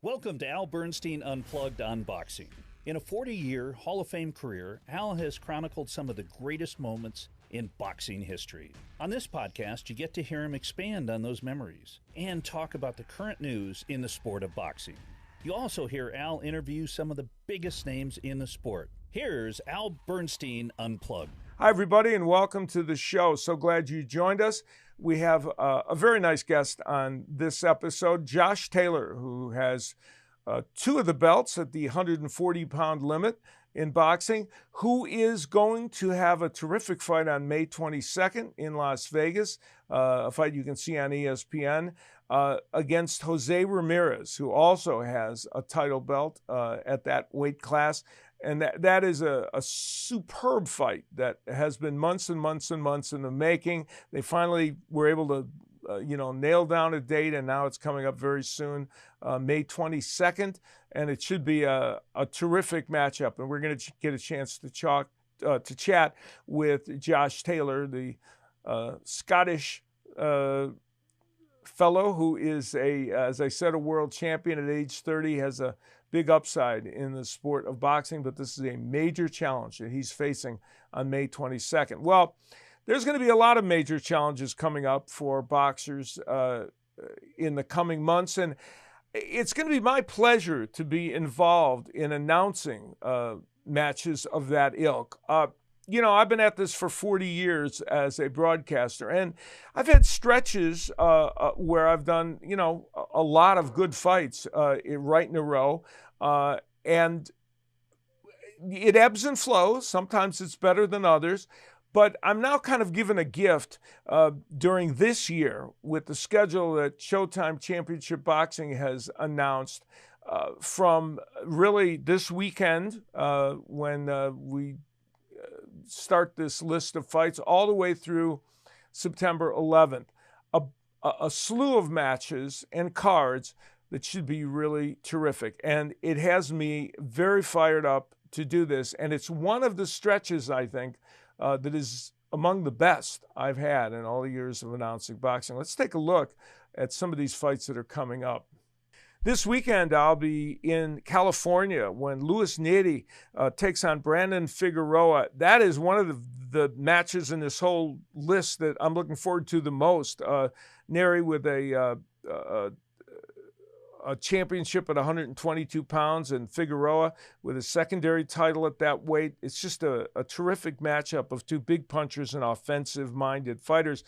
Welcome to Al Bernstein Unplugged on Boxing. In a 40-year Hall of Fame career, Al has chronicled some of the greatest moments in boxing history. On this podcast, you get to hear him expand on those memories and talk about the current news in the sport of boxing. You also hear Al interview some of the biggest names in the sport. Here's Al Bernstein Unplugged. Hi, everybody, and welcome to the show. So glad you joined us. We have a very nice guest on this episode, Josh Taylor, who has two of the belts at the 140-pound limit in boxing, who is going to have a terrific fight on May 22nd in Las Vegas, a fight you can see on ESPN, against Jose Ramirez, who also has a title belt at that weight class. And that is a superb fight that has been months and months and months in the making. They finally were able to, nail down a date, and now it's coming up very soon, May 22nd. And it should be a terrific matchup. And we're going to get a chance to chat with Josh Taylor, the Scottish fellow who is as I said, a world champion at age 30, has a big upside in the sport of boxing, but this is a major challenge that he's facing on May 22nd. Well, there's going to be a lot of major challenges coming up for boxers in the coming months, and it's going to be my pleasure to be involved in announcing matches of that ilk. I've been at this for 40 years as a broadcaster, and I've had stretches where I've done, a lot of good fights right in a row, and it ebbs and flows. Sometimes it's better than others, but I'm now kind of given a gift during this year with the schedule that Showtime Championship Boxing has announced from really this weekend when we start this list of fights all the way through September 11th. A slew of matches and cards that should be really terrific. And it has me very fired up to do this. And it's one of the stretches, I think, that is among the best I've had in all the years of announcing boxing. Let's take a look at some of these fights that are coming up. This weekend, I'll be in California when Luis Neri takes on Brandon Figueroa. That is one of the matches in this whole list that I'm looking forward to the most. Neri with a championship at 122 pounds and Figueroa with a secondary title at that weight. It's just a terrific matchup of two big punchers and offensive-minded fighters.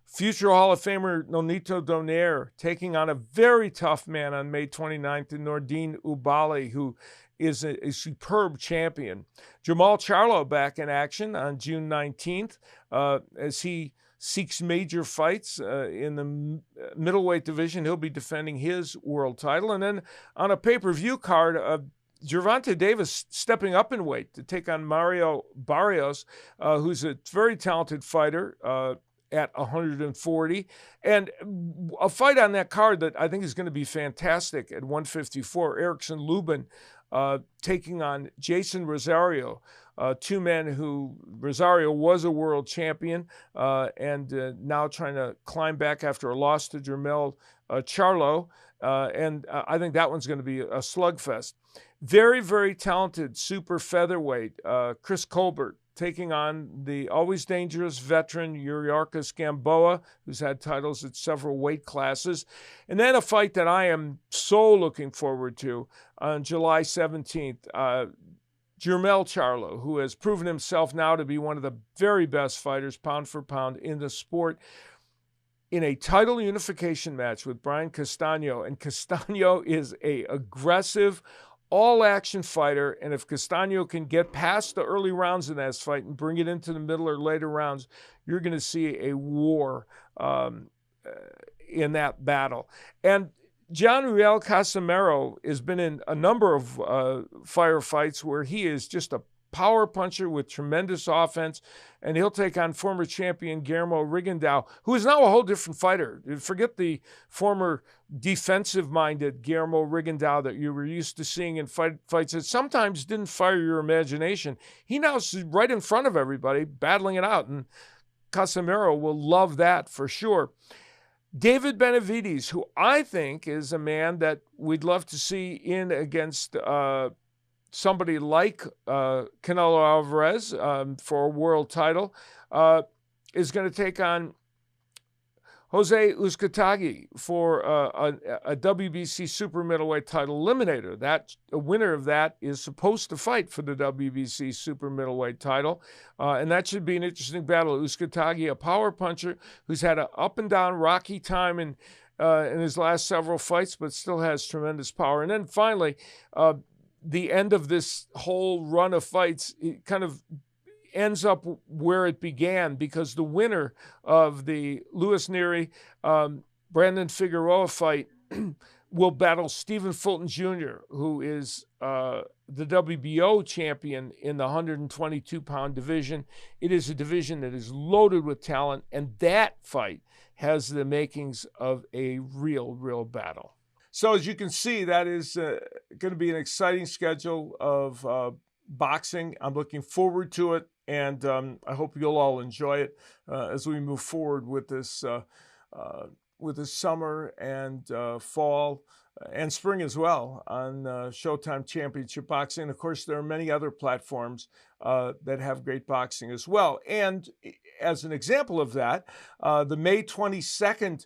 Future Hall of Famer Nonito Donaire taking on a very tough man on May 29th in Nordine Ubali, who is a superb champion. Jamal Charlo back in action on June 19th as he seeks major fights in the middleweight division. He'll be defending his world title. And then on a pay-per-view card, Gervonta Davis stepping up in weight to take on Mario Barrios, who's a very talented fighter at 140. And a fight on that card that I think is going to be fantastic at 154, Erickson Lubin taking on Jason Rosario. Two men who Rosario was a world champion and now trying to climb back after a loss to Jermell Charlo. And I think that one's going to be a slugfest. Very, very talented super featherweight Chris Colbert taking on the always dangerous veteran Yuriorkis Gamboa, who's had titles at several weight classes. And then a fight that I am so looking forward to on July 17th. Jermell Charlo, who has proven himself now to be one of the very best fighters, pound for pound, in the sport, in a title unification match with Brian Castano. And Castano is a aggressive, all-action fighter, and if Castano can get past the early rounds in that fight and bring it into the middle or later rounds, you're going to see a war in that battle. And John Riel Casimero has been in a number of firefights where he is just a power puncher with tremendous offense, and he'll take on former champion Guillermo Rigondeaux, who is now a whole different fighter. Forget the former defensive-minded Guillermo Rigondeaux that you were used to seeing in fights that sometimes didn't fire your imagination. He now is right in front of everybody, battling it out, and Casimero will love that for sure. David Benavides, who I think is a man that we'd love to see in against somebody like Canelo Alvarez for a world title, is going to take on Jose Uzcategui for a WBC super middleweight title eliminator. That a winner of that is supposed to fight for the WBC super middleweight title, and that should be an interesting battle. Uzcategui, a power puncher who's had an up and down rocky time in his last several fights, but still has tremendous power. And then finally, the end of this whole run of fights, it kind of ends up where it began, because the winner of the Luis Nery, Brandon Figueroa fight will battle Stephen Fulton Jr., who is the WBO champion in the 122-pound division. It is a division that is loaded with talent, and that fight has the makings of a real battle. So as you can see, that is going to be an exciting schedule of boxing. I'm looking forward to it, and I hope you'll all enjoy it as we move forward with this summer and fall and spring as well on Showtime Championship Boxing. Of course, there are many other platforms that have great boxing as well. And as an example of that, the May 22nd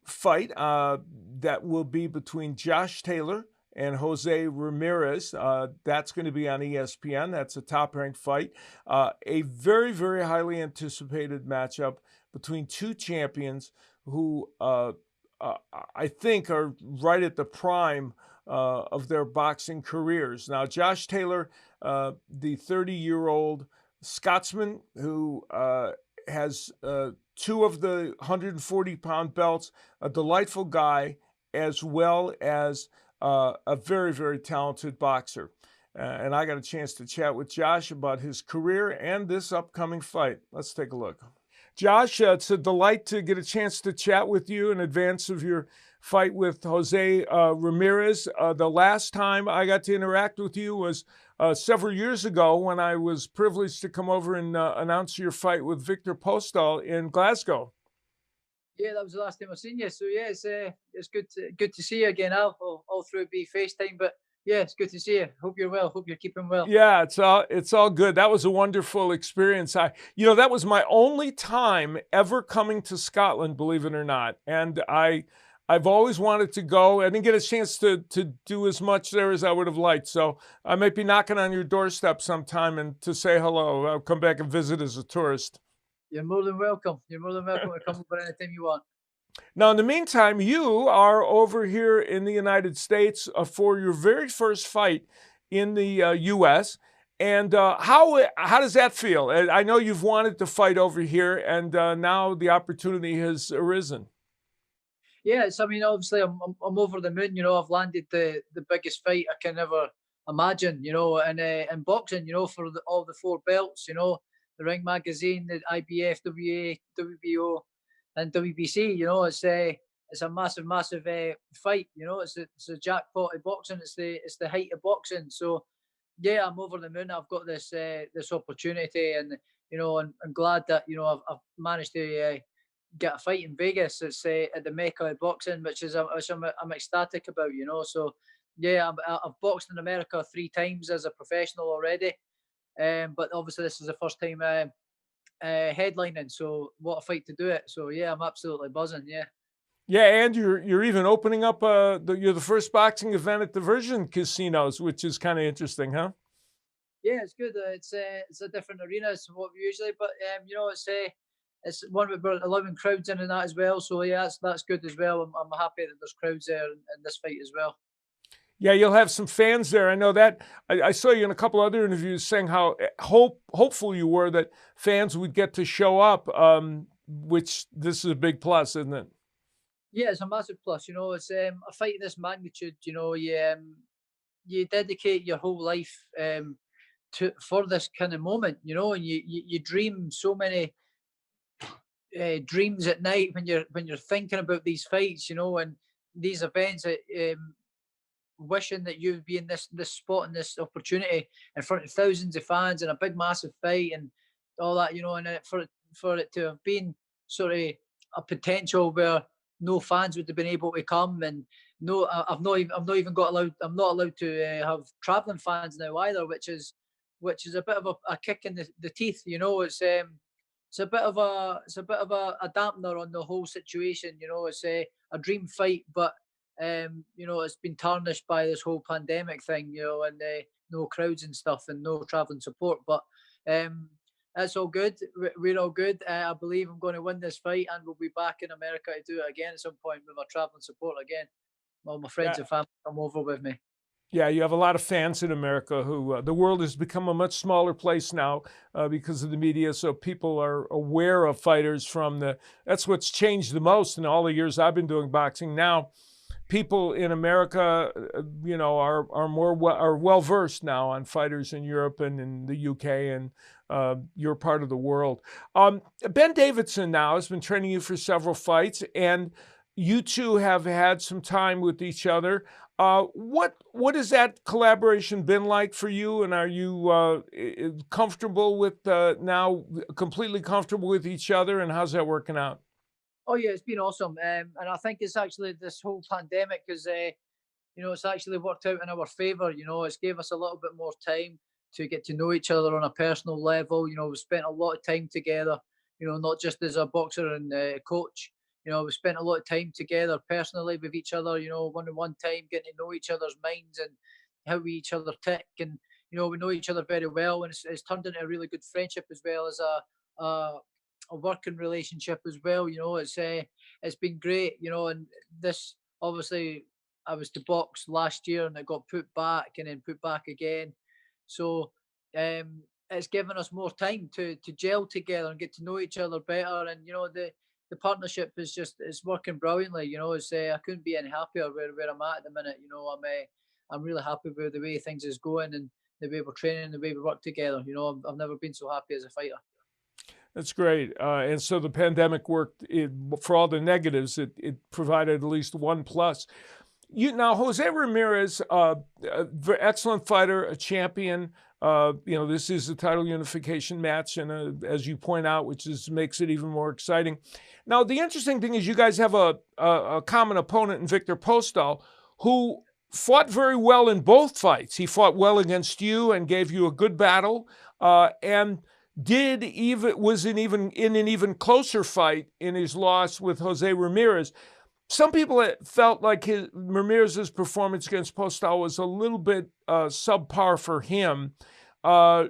fight that will be between Josh Taylor and Jose Ramirez. That's going to be on ESPN. That's a top-ranked fight. A very highly anticipated matchup between two champions who I think are right at the prime of their boxing careers. Now, Josh Taylor, the 30-year-old Scotsman who has two of the 140-pound belts, a delightful guy, as well as a very talented boxer. And I got a chance to chat with Josh about his career and this upcoming fight. Let's take a look. Josh, it's a delight to get a chance to chat with you in advance of your fight with Jose Ramirez. The last time I got to interact with you was several years ago when I was privileged to come over and announce your fight with Victor Postol in Glasgow. Yeah, that was the last time I've seen you. So yeah, it's good to see you again. All through it be FaceTime, but yeah, it's good to see you. Hope you're well. Hope you're keeping well. Yeah, it's all good. That was a wonderful experience. That was my only time ever coming to Scotland, believe it or not. And I've always wanted to go. I didn't get a chance to do as much there as I would have liked. So I might be knocking on your doorstep sometime and to say hello. I'll come back and visit as a tourist. You're more than welcome. You're more than welcome to come over anytime you want. Now, in the meantime, you are over here in the United States for your very first fight in the U.S. And how does that feel? I know you've wanted to fight over here, and now the opportunity has arisen. Yeah, obviously I'm over the moon. I've landed the biggest fight I can ever imagine. In boxing. For all the four belts. The Ring Magazine, the IBF, WA, WBO, and WBC. It's a massive fight. It's a jackpot of boxing. It's the height of boxing. So yeah, I'm over the moon. I've got this opportunity, and I'm glad that I've managed to get a fight in Vegas. It's at the Mecca of boxing, which I'm ecstatic about. So yeah, I've boxed in America 3 times as a professional already. But obviously this is the first time headlining, so what a fight to do it. So yeah, I'm absolutely buzzing. Yeah, and you're even opening up you're the first boxing event at the Virgin Casinos, which is kind of interesting, huh? Yeah, it's good. It's a different arena to what we usually, but it's one with about 11 crowds in and that as well. So yeah, that's good as well. I'm happy that there's crowds there in this fight as well. Yeah, you'll have some fans there. I know that. I saw you in a couple other interviews saying how hopeful you were that fans would get to show up, which this is a big plus, isn't it? Yeah, it's a massive plus. It's a fight of this magnitude. You dedicate your whole life for this kind of moment. And you dream so many dreams at night when you're thinking about these fights. And these events. Wishing that you'd be in this spot and this opportunity in front of thousands of fans and a big massive fight and all that, and for it to have been sort of a potential where no fans would have been able to come, and I'm not even allowed. I'm not allowed to have travelling fans now either, which is a bit of a kick in the teeth. It's a bit of a dampener on the whole situation. It's a dream fight, but it's been tarnished by this whole pandemic thing. And no crowds and stuff, and no travelling support. But that's all good. We're all good. I believe I'm going to win this fight, and we'll be back in America to do it again at some point with my travelling support again. All my friends and family come over with me. Yeah, you have a lot of fans in America who the world has become a much smaller place now because of the media. So people are aware of fighters that's what's changed the most in all the years I've been doing boxing. Now, people in America, are well versed now on fighters in Europe and in the UK and your part of the world. Ben Davidson now has been training you for several fights, and you two have had some time with each other. What has that collaboration been like for you? And are you comfortable with now completely comfortable with each other? And how's that working out? Oh yeah, it's been awesome, and I think it's actually this whole pandemic is, it's actually worked out in our favour. It's gave us a little bit more time to get to know each other on a personal level. We've spent a lot of time together. Not just as a boxer and coach. We spent a lot of time together personally with each other. One-on-one time, getting to know each other's minds and how we each other tick, and we know each other very well, and it's turned into a really good friendship as well as a working relationship as well. It's been great. And this, obviously, I was to box last year and it got put back and then put back again. So it's given us more time to gel together and get to know each other better. And the partnership is working brilliantly. I couldn't be any happier where I'm at the minute. I'm really happy with the way things is going and the way we're training, the way we work together. I've never been so happy as a fighter. That's great. And so the pandemic worked for all the negatives. It provided at least one plus. Now, Jose Ramirez, excellent fighter, a champion. This is a title unification match, and as you point out, which makes it even more exciting. Now, the interesting thing is you guys have a common opponent in Victor Postol, who fought very well in both fights. He fought well against you and gave you a good battle, and was in an even closer fight in his loss with Jose Ramirez. Some people felt like Ramirez's performance against Postol was a little bit subpar for him. Yeah,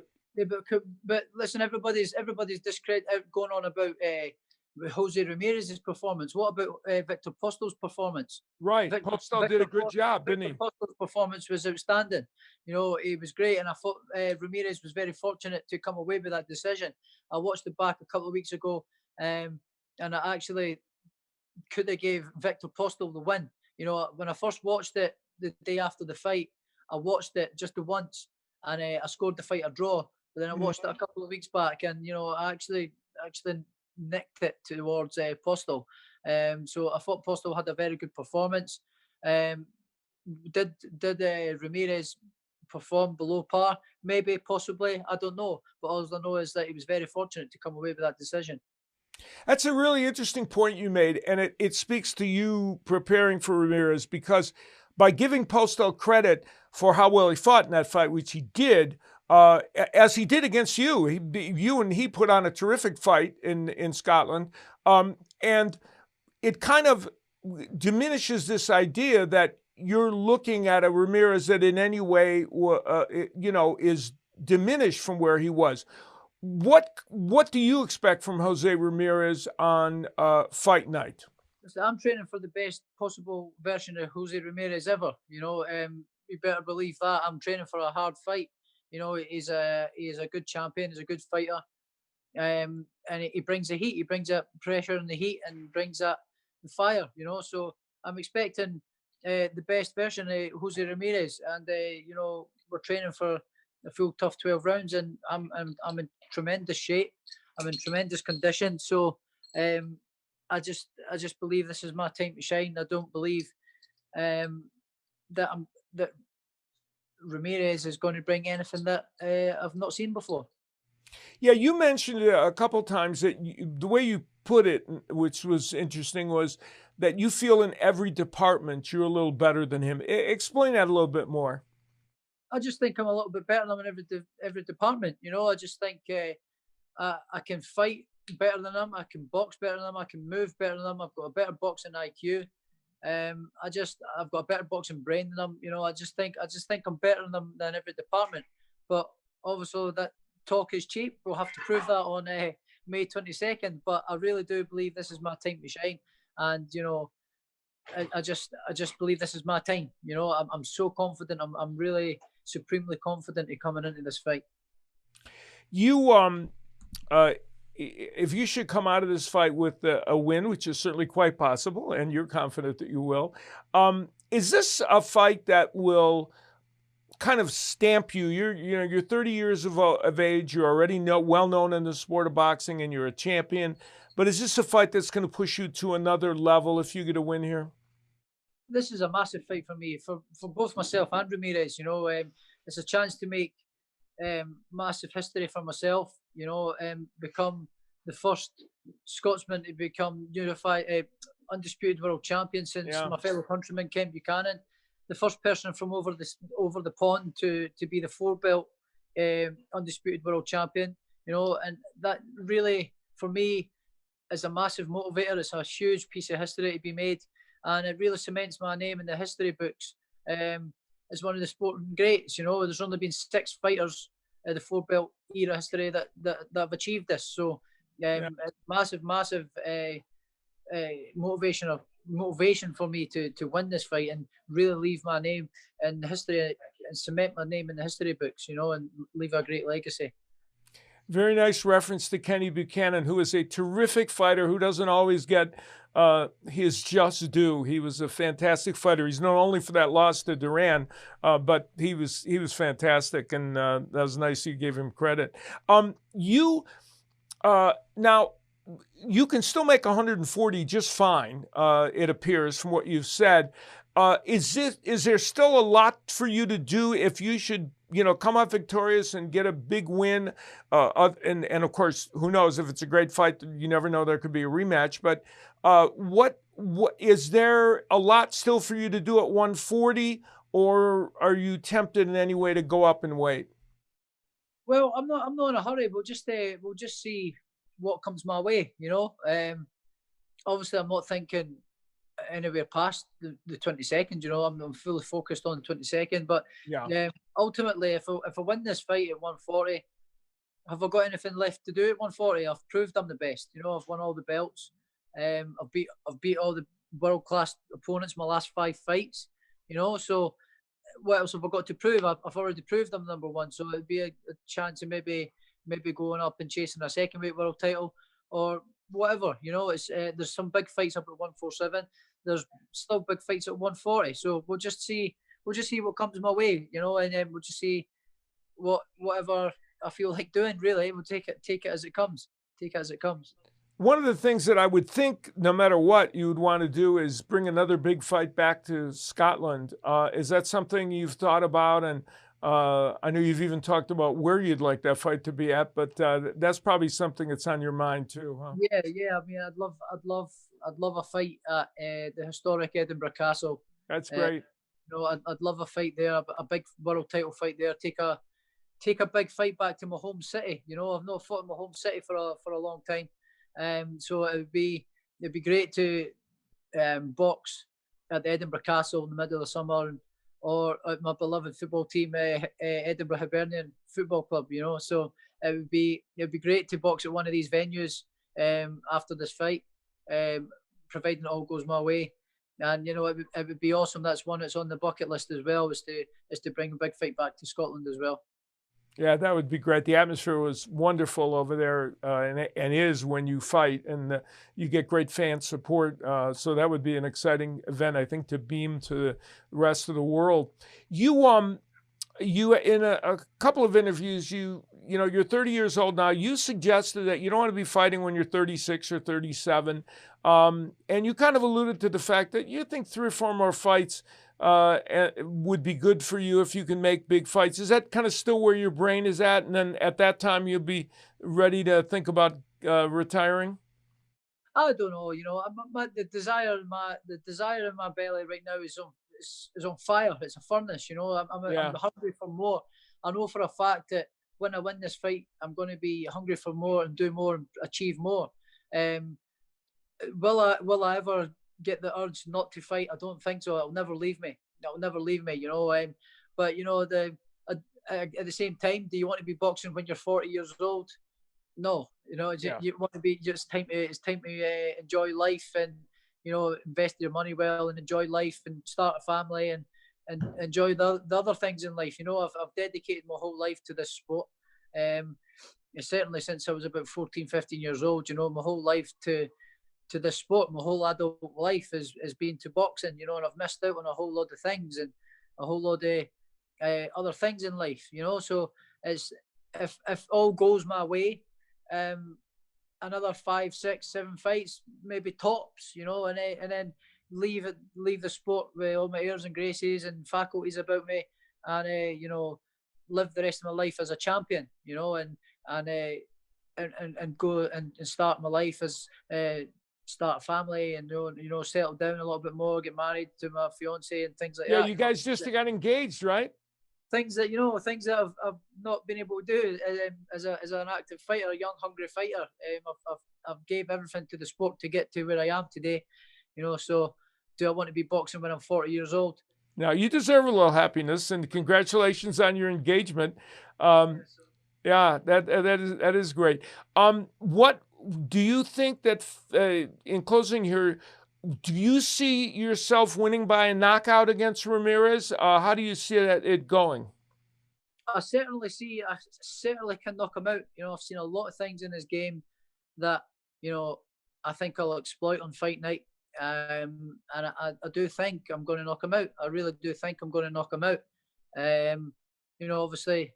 but listen, everybody's discredit going on about Jose Ramirez's performance. What about Victor Postol's performance? Right, Postol did a good job, didn't he? Postol's performance was outstanding. He was great, and I thought Ramirez was very fortunate to come away with that decision. I watched it back a couple of weeks ago, and I actually could have gave Victor Postol the win. When I first watched it the day after the fight, I watched it just the once, and I scored the fight a draw. But then I watched it a couple of weeks back, and I actually nicked it towards Postol. So I thought Postol had a very good performance. Did Ramirez perform below par? Maybe, possibly, I don't know. But all I know is that he was very fortunate to come away with that decision. That's a really interesting point you made, and it speaks to you preparing for Ramirez, because by giving Postol credit for how well he fought in that fight, which he did, as he did against you, he put on a terrific fight in Scotland, and it kind of diminishes this idea that you're looking at a Ramirez that in any way, is diminished from where he was. What do you expect from Jose Ramirez on fight night? I'm training for the best possible version of Jose Ramirez ever. You better believe that. I'm training for a hard fight. He's a good champion. He's a good fighter, and he brings the heat. He brings that pressure and the heat, and brings that the fire. So I'm expecting the best version of Jose Ramirez, and we're training for a full tough 12 rounds, and I'm in tremendous shape. I'm in tremendous condition. So I just believe this is my time to shine. I don't believe that Ramirez is going to bring anything that I've not seen before. Yeah, you mentioned a couple times that the way you put it, which was interesting, was that you feel in every department you're a little better than him. Explain that a little bit more. I just think I'm a little bit better than him in every department. I just think I can fight better than him. I can box better than him. I can move better than him. I've got a better boxing IQ. I've got a better boxing brain than him. I just think I'm better than him than every department. But obviously that talk is cheap. We'll have to prove that on May 22nd. But I really do believe this is my time to shine. And I just believe this is my time. I'm so confident. I'm really supremely confident in coming into this fight. You if you should come out of this fight with a win, which is certainly quite possible, and you're confident that you will, is this a fight that will kind of stamp you? You're 30 years of age. You're already well known in the sport of boxing, and you're a champion. But is this a fight that's going to push you to another level if you get a win here? This is a massive fight for me, for both myself and Ramirez. It's a chance to make massive history for myself. Become the first Scotsman to become unified, undisputed world champion since my fellow countryman Ken Buchanan. The first person from over the pond to be the 4-belt undisputed world champion. And that really, for me, is a massive motivator. It's a huge piece of history to be made, and it really cements my name in the history books as one of the sporting greats. There's only been 6 fighters in the 4-belt era history that have achieved this. So massive motivation for me to win this fight and really leave my name in history and cement my name in the history books, and leave a great legacy. Very nice reference to Kenny Buchanan, who is a terrific fighter who doesn't always get his just due. He was a fantastic fighter. He's known only for that loss to Duran, but he was fantastic, and that was nice you gave him credit. Now, you can still make 140 just fine, it appears, from what you've said. Is there still a lot for you to do if you should, come out victorious and get a big win? And of course, who knows, if it's a great fight, you never know, there could be a rematch. But what is there a lot still for you to do at 140, or are you tempted in any way to go up in weight? Well, I'm not in a hurry. We'll just see what comes my way. Obviously, I'm not thinking anywhere past the 22nd. I'm fully focused on the 22nd. But ultimately, if I win this fight at 140, have I got anything left to do at 140? I've proved I'm the best. I've won all the belts. I've beat all the world class opponents my last 5 fights. So what else have I got to prove? I've already proved I'm number one. So it'd be a chance of maybe going up and chasing a second weight world title or whatever. It's there's some big fights up at 147. There's still big fights at 140. So we'll just see what comes my way, and then we'll just see whatever I feel like doing. Really, we'll take it as it comes. Take it as it comes. One of the things that I would think, no matter what, you would want to do is bring another big fight back to Scotland. Is that something you've thought about? And I know you've even talked about where you'd like that fight to be at, but that's probably something that's on your mind too, huh? Yeah. I mean, I'd love a fight at the historic Edinburgh Castle. That's great. I'd love a fight there, a big world title fight there. Take a big fight back to my home city. I've not fought in my home city for a long time. So it'd be great to box at the Edinburgh Castle in the middle of the summer, or at my beloved football team, Edinburgh Hibernian Football Club. So it'd be great to box at one of these venues after this fight, providing it all goes my way. And it would be awesome. That's one that's on the bucket list as well, is to bring a big fight back to Scotland as well. Yeah, that would be great. The atmosphere was wonderful over there, and is when you fight, and you get great fan support. So that would be an exciting event, I think, to beam to the rest of the world. You in a couple of interviews, you're 30 years old now. You suggested that you don't want to be fighting when you're 36 or 37, and you kind of alluded to the fact that you think 3 or 4 more fights would be good for you if you can make big fights. Is that kind of still where your brain is at? And then at that time, you'll be ready to think about retiring? I don't know. The desire in my belly right now is on fire. It's a furnace. I'm Yeah. hungry for more. I know for a fact that when I win this fight, I'm going to be hungry for more and do more and achieve more. Um, will I ever get the urge not to fight? I don't think so. It'll never leave me. It'll never leave me. But at the same time, do you want to be boxing when you're 40 years old? No, Yeah. you want to be just time to it's time to enjoy life and invest your money well and enjoy life and start a family and enjoy the other things in life. I've dedicated my whole life to this sport. Certainly since I was about 14, 15 years old. My whole life to this sport. My whole adult life has been to boxing. And I've missed out on a whole lot of things and a whole lot of other things in life. So it's if all goes my way. Another 5, 6, 7 fights, maybe tops, and then leave the sport with all my airs and graces and faculties about me, and live the rest of my life as a champion, and go and start my life as start a family and settle down a little bit more, get married to my fiance and things like that. Yeah, you guys just got engaged, right? Things that I've not been able to do as an active fighter, a young hungry fighter. I've gave everything to the sport to get to where I am today. So do I want to be boxing when I'm 40 years old? Now you deserve a little happiness, and congratulations on your engagement. Yeah, that is great. What do you think that in closing here? Do you see yourself winning by a knockout against Ramirez? How do you see it going? I certainly can knock him out. I've seen a lot of things in his game that, I think I'll exploit on fight night. And I do think I'm going to knock him out. I really do think I'm going to knock him out. Obviously,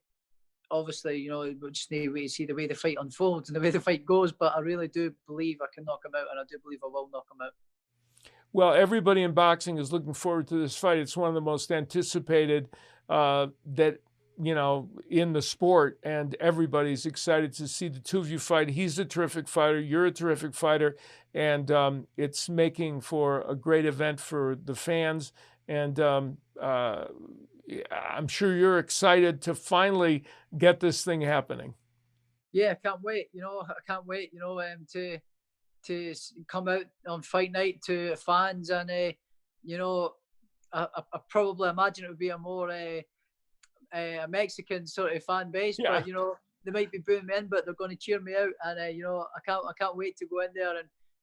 we just need to wait to see the way the fight unfolds and the way the fight goes. But I really do believe I can knock him out, and I do believe I will knock him out. Well, everybody in boxing is looking forward to this fight. It's one of the most anticipated in the sport, and everybody's excited to see the two of you fight. He's a terrific fighter. You're a terrific fighter, and it's making for a great event for the fans. And I'm sure you're excited to finally get this thing happening. Yeah, I can't wait. I can't wait. To come out on fight night to fans, and I probably imagine it would be a more a Mexican sort of fan base. Yeah. But they might be booing me in, but they're going to cheer me out, and I can't wait to go in there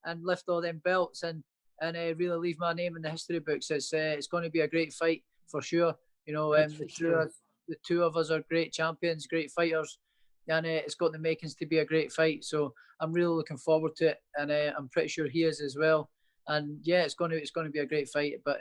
and lift all them belts and really leave my name in the history books. It's going to be a great fight for sure. The two of us are great champions, great fighters, and it's got the makings to be a great fight. So I'm really looking forward to it, and I'm pretty sure he is as well. And yeah, it's going to be a great fight. But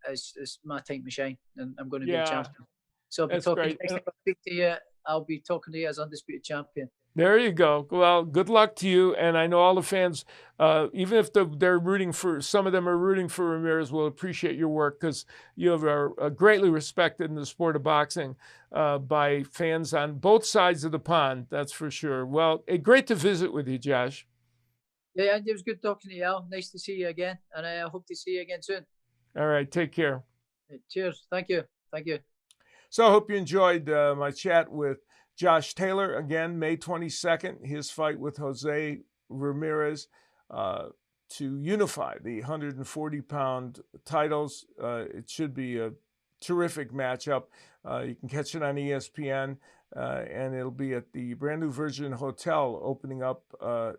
it's my time to shine, and I'm going to be a champion. So I'll be talking next time I speak to you. I'll be talking to you as undisputed champion. There you go. Well, good luck to you. And I know all the fans, even if they're rooting for, some of them are rooting for Ramirez, will appreciate your work, because you are greatly respected in the sport of boxing by fans on both sides of the pond. That's for sure. Well, great to visit with you, Josh. Yeah, and it was good talking to you, Al. Nice to see you again. And I hope to see you again soon. All right. Take care. Cheers. Thank you. Thank you. So I hope you enjoyed my chat with Josh Taylor. Again, May 22nd, his fight with Jose Ramirez to unify the 140-pound titles. It should be a terrific matchup. You can catch it on ESPN, and it'll be at the brand new Virgin Hotel opening up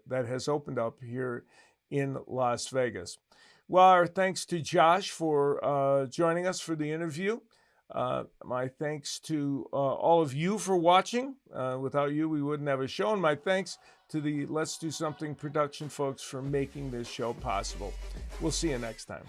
that has opened up here in Las Vegas. Well, our thanks to Josh for joining us for the interview. My thanks to all of you for watching. Without you, we wouldn't have a show. And my thanks to the Let's Do Something production folks for making this show possible. We'll see you next time.